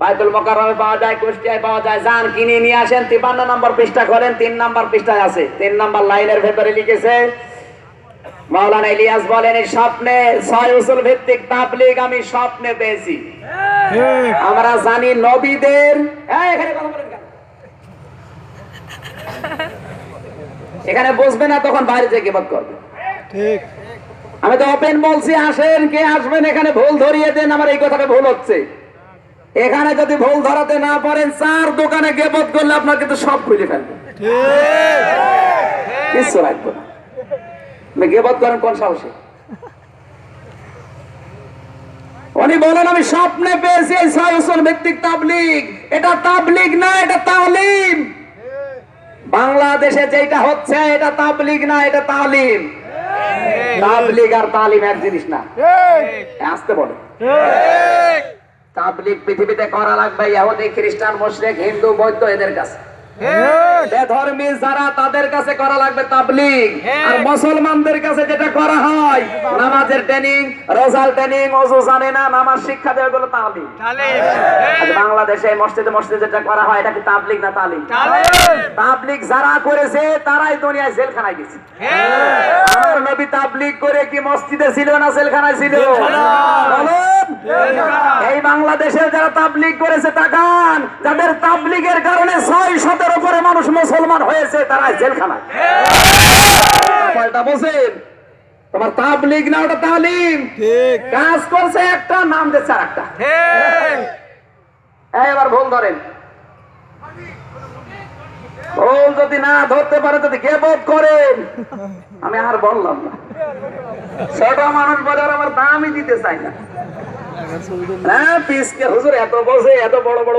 বাইতুল মোকাররমে পাওয়া যায়, কুষ্টিয়ায় পাওয়া যায়। যান কিনে নিয়ে আসেন। 53 নম্বর পৃষ্ঠা করেন, 3 নম্বর পৃষ্ঠায় আছে। 3 নম্বর লাইনের ভেতরে লিখেছে, মাওলানা ইলিয়াস বলেন, এই স্বপ্নে 6 উসুল ভিত্তিক তাবলীগ আমি স্বপ্নে পেয়েছি। আমরা জানি নবীদের এখানে কথা বলেন কেন? এখানে বসবে না, তখন বাইরে থেকে গিবত করবে। ঠিক, আমি তো ওপেন বলছি, আসেন, কে আসবেন এখানে ভুল ধরিয়ে দেন। আমার এই কথাটা ভুল হচ্ছে। এখানে যদি ভুল ধরাতে না পারেন, 4 দোকানে গিবত করলে আপনার কিন্তু সব খুলে ফেলবে, কিছু রাখবো না। আপনি গিবত করেন কোন সাহসে? উনি বলেন আমি স্বপ্নে পেয়েছি এই 6 উসুল ভিত্তিক তাবলীগ। এটা তাবলীগ না, এটা তালিম। বাংলাদেশে যেটা হচ্ছে এটা তাবলীগ না, এটা তালিম। তাবলীগ আর তালিম এক জিনিস না। আসতে বলে তাবলীগ পৃথিবীতে করা লাগবে ইহুদি, খ্রিস্টান, মুশরিক, হিন্দু, বৌদ্ধ এদের কাছে। বেধর্মী যারা, তাদের কাছে করা লাগবে তাবলীগ। আর মুসলমানদের কাছে যেটা করা হয়, নামাজের ট্রেনিং, রোজার ট্রেনিং, ওযু জানে না, নামাজ শিক্ষা দেওয়া, এগুলো তাবলীগ। বাংলাদেশে মসজিদে মসজিদে যেটা করা হয়, এটা কি তাবলীগ না তালিম? তাবলীগ যারা করেছে তারাই দুনিয়ায় জেলখানায় গেছে। আমার নবী তাবলীগ করে কি মসজিদে ছিল না জেলখানায় ছিল? বলুন। এই বাংলাদেশের যারা তাবলীগ করেছে, তাকান, যাদের তাবলীগের কারণে 6-7 করে মানুষ মুসলমান হয়েছে, তারা জেলখানায়। কয়টা বলছেন? তোমার তাবলীগ না, ওটা তালিম। ঠিক, কাজ করছে একটা, নাম দিচ্ছে আরেকটা। এবার ভুল ধরেন। ভুল যদি না ধরতে পারে, যদি গিবত করেন, আমি আর বললাম না। ছোট মানুষ বলে আমার দামই দিতে চাই না। হ্যাঁ, পিসকে হুজুর এত বসে, এত বড় বড়